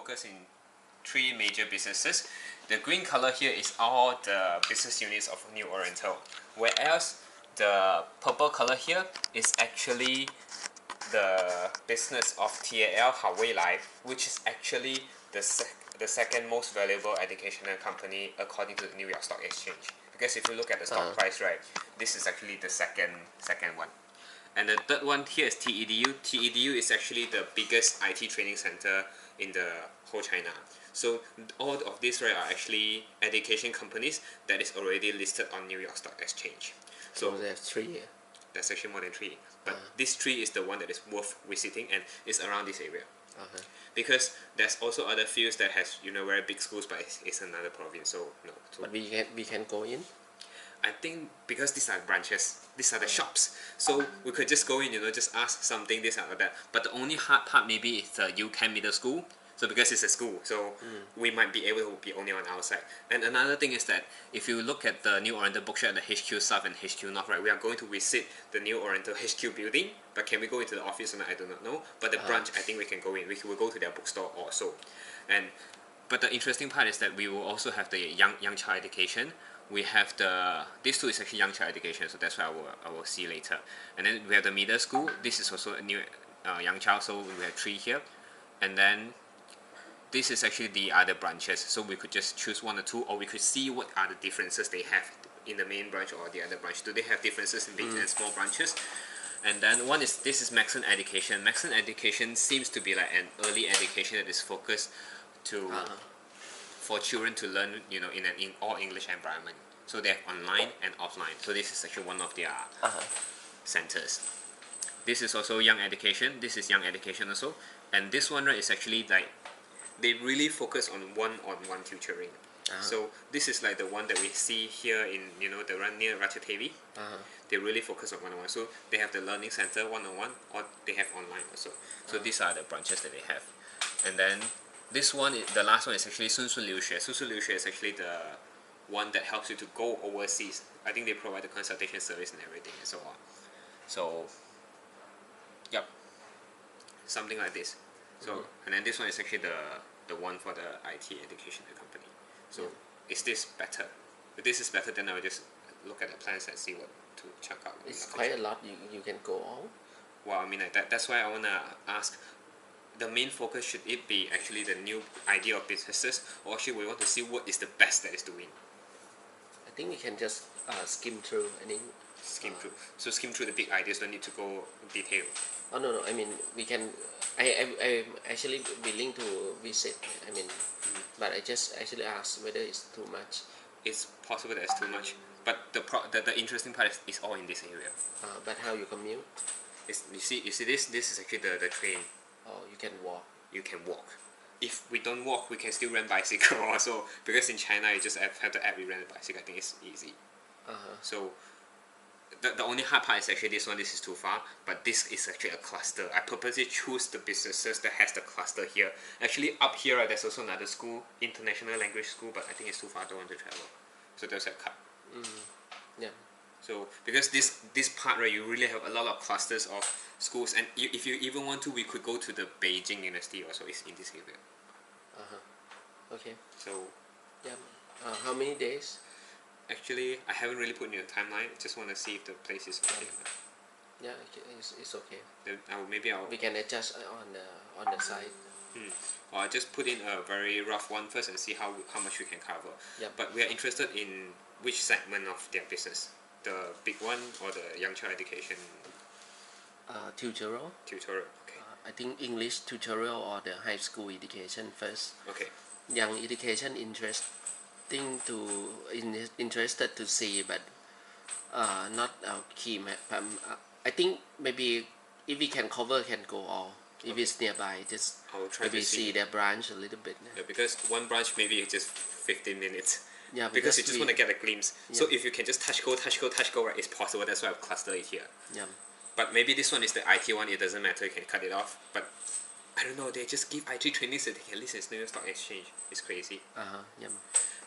focus in three major businesses. The green color here is all the business units of New Oriental, whereas the purple color here is actually the business of TAL Hawei Life, which is actually the second most valuable educational company according to the New York Stock Exchange. Because if you look at the stock price, right, this is actually the second one. And the third one here is TEDU. TEDU is actually the biggest IT training center in the whole China. So all of these, right, are actually education companies that is already listed on New York Stock Exchange. So there's three. There's actually more than three, but this tree is the one that is worth visiting and is around this area. Because there's also other fields that has very big schools, but it's another province. So no. So but we can go in. I think because these are branches, these are the shops, so we could just go in, just ask something, this or that. But the only hard part maybe is the UCAM Middle School. So because it's a school, so we might be able to be only on our side. And another thing is that if you look at the New Oriental Bookshop at the HQ South and HQ North, right, we are going to visit the New Oriental HQ building. But can we go into the office or not? I do not know. But the branch, I think we can go in. We will go to their bookstore also. But the interesting part is that we will also have the young child education. We have these two is actually young child education, so that's why I will see later. And then we have the middle school. This is also a new young child, so we have three here. And then this is actually the other branches, so we could just choose one or two, or we could see what are the differences they have in the main branch or the other branch. Do they have differences in big and small branches? And then this is Maxon Education. Maxon Education seems to be like an early education that is focused to for children to learn, in an all English environment. So they have online and offline. So this is actually one of their centers. This is also young education. This is young education also, and this one, right, is actually like they really focus on one-on-one tutoring. So this is like the one that we see here in the run near Ratchathavy. They really focus on one-on-one. So they have the learning center one-on-one, or they have online also. So these are the branches that they have. And then this one, the last one is actually Sun Sun Liu Xue. Sun Sun Liu Xue is actually the one that helps you to go overseas. I think they provide the consultation service and everything and so on. So, yep, something like this. So and then this one is actually the one for the IT education company. So is this better? If this is better, then I will just look at the plans and see what to check out. It's quite a lot. You can go all. Well, I mean, that's why I wanna ask. The main focus, should it be actually the new idea of businesses, or should we want to see what is the best that is doing? I think we can just skim through. I think skim through. So skim through the big ideas. Don't need to go in detail. Oh no. I mean, we can. I'm actually willing to visit. I mean, but I just actually asked whether it's too much. It's possible that it's too much, but the interesting part is all in this area. But how you commute? You see this is actually the train. Oh, you can walk. You can walk. If we don't walk, we can still rent bicycle also, because in China you just have the app, we rent a bicycle. I think it's easy. So the only hard part is actually this one. This is too far, but this is actually a cluster. I purposely choose the businesses that has the cluster here. Actually up here, right, there's also another school, international language school, but I think it's too far. I don't want to travel, so there's a cut. Yeah. So because this part, right, you really have a lot of clusters of schools, and if you even want to, we could go to the Beijing University also. It's in this area. Okay. So yeah. How many days? Actually, I haven't really put in a timeline. Just want to see if the place is okay. Yeah, it's okay. Then we can adjust on the side. Or I just put in a very rough one first and see how much we can cover. Yeah. But we are interested in which segment of their business, the big one or the young child education. Tutorial. Tutorial. Okay. I think English tutorial or the high school education first. Okay. Young education interested to see, but not our key. I think maybe if we can cover, can go all. If it's nearby, just maybe see their branch a little bit. Yeah, because one branch maybe it's just 15 minutes. Yeah, because you just want to get a glimpse. Yeah. So if you can just touch go, right, it's possible. That's why I've clustered it here. Yeah. But maybe this one is the IT one. It doesn't matter. You can cut it off. But I don't know. They just give IT training so they can list in New York Stock Exchange. It's crazy. Yeah.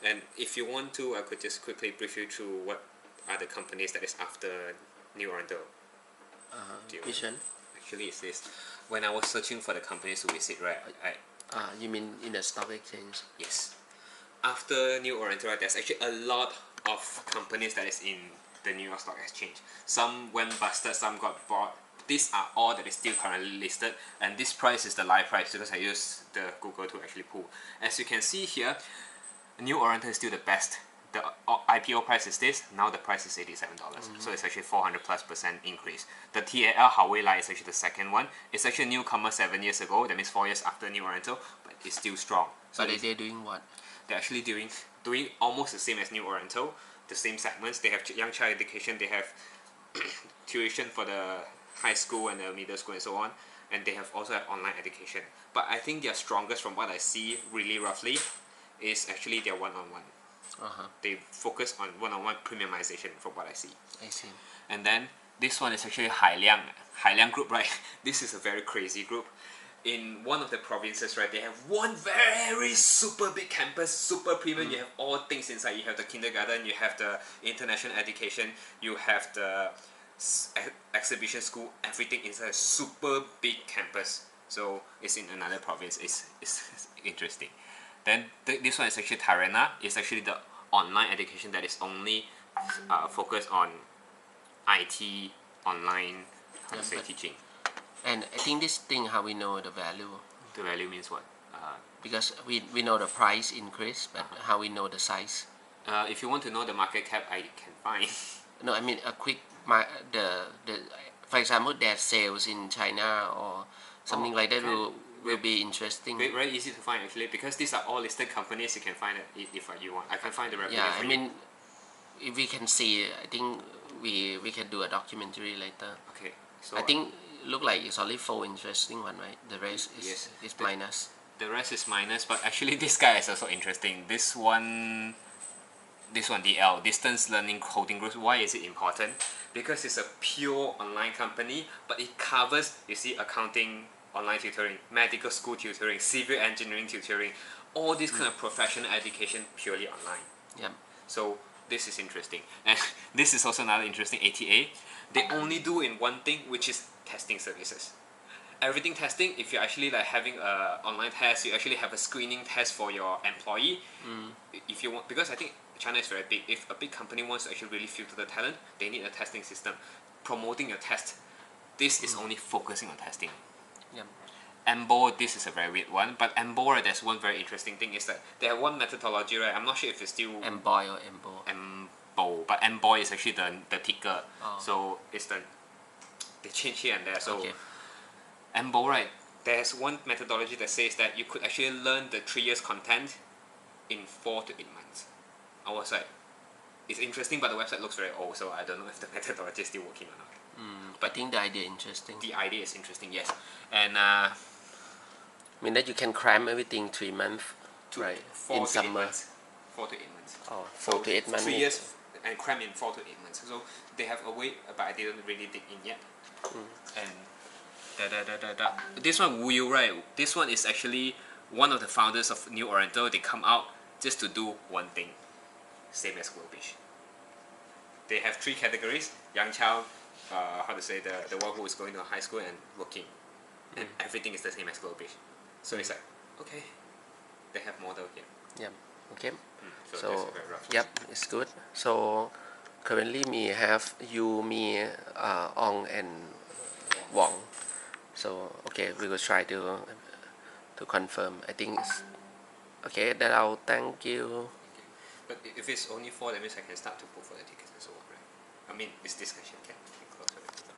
And if you want to, I could just quickly brief you through what are the companies that is after New Oriental. Which one? Actually, it's this. When I was searching for the companies to visit, right, You mean in the stock exchange? Yes. After New Oriental, right, there's actually a lot of companies that is in the New York Stock Exchange. Some went busted, some got bought. These are all that is still currently listed, and this price is the live price because I use the Google to actually pull. As you can see here, New Oriental is still the best. The IPO price is this, now the price is $87. So it's actually 400+% increase. The TAL Huawei Lite is actually the second one. It's actually a newcomer 7 years ago, that means 4 years after New Oriental, but it's still strong. So But they're doing what? they're actually doing almost the same as New Oriental, the same segments. They have young child education, they have tuition for the high school and the middle school and so on, and they have also have online education. But I think their strongest, from what I see really roughly, is actually their one-on-one. They focus on one-on-one premiumization from what I see. I see. And then this one is actually Hailiang Group, right? This is a very crazy group. In one of the provinces, right, they have one very super big campus, super premium. You have all things inside. You have the kindergarten, you have the international education, you have the exhibition school, everything inside a super big campus. So it's in another province. It's interesting. Then this one is actually Tarena. It's actually the online education that is only focused on IT, online, teaching. And I think this thing, how we know the value? The value means what? Because we know the price increase, but how we know the size? If you want to know the market cap, I can find. No, I mean a quick for example, their sales in China or something like that will be interesting. Very easy to find actually, because these are all listed companies. You can find it if you want. I can find the revenue. Yeah, I mean, if we can see, I think we can do a documentary later. Okay. So I think look like it's only 4 interesting one, right? The rest is minus. The rest is minus, but actually this guy is also interesting. This one DL, Distance Learning Holding Group. Why is it important? Because it's a pure online company, but it covers, you see, accounting, online tutoring, medical school tutoring, civil engineering tutoring, all this kind of professional education purely online. Yeah. So this is interesting. And this is also another interesting ATA. They only do in one thing, which is testing services. Everything testing, if you're actually like having a online test, you actually have a screening test for your employee. If you want, because I think China is very big. If a big company wants to actually really filter the talent, they need a testing system. Promoting your test, this is only focusing on testing. Yeah. EMBO, this is a very weird one, but EMBO, there's one very interesting thing is that they have one methodology, right? I'm not sure if it's still EMBOY or EMBO. EMBO, but EMBOY is actually the ticker. So it's they change here and there. So EMBO, right? There's one methodology that says that you could actually learn the 3 years content in 4 to 8 months. I was like, it's interesting, but the website looks very old, so I don't know if the methodology is still working or not. But I think the idea interesting. The idea is interesting, yes. And I mean that you can cram everything 3 months, right? 4 in to 8 summer. months. 4 to 8 months. Oh, 4 to 8 months. 3 years and cram in 4 to 8 months. So they have a way, but I didn't really dig in yet. And this one, Wu Yu, right? This one is actually one of the founders of New Oriental. They come out just to do one thing, same as Glowbish. They have 3 categories: young child, the one who is going to high school and working, and everything is the same as Glowbish. So it's like, okay, they have model here. Yeah. Okay. So that's a very rough yep, it's good. So currently we have you, me, Ong and Wong. So okay, we will try to confirm. I think it's okay. Then I'll thank you. But if it's only 4, that means I can start to book for the tickets and so on, right? I mean, this discussion can close.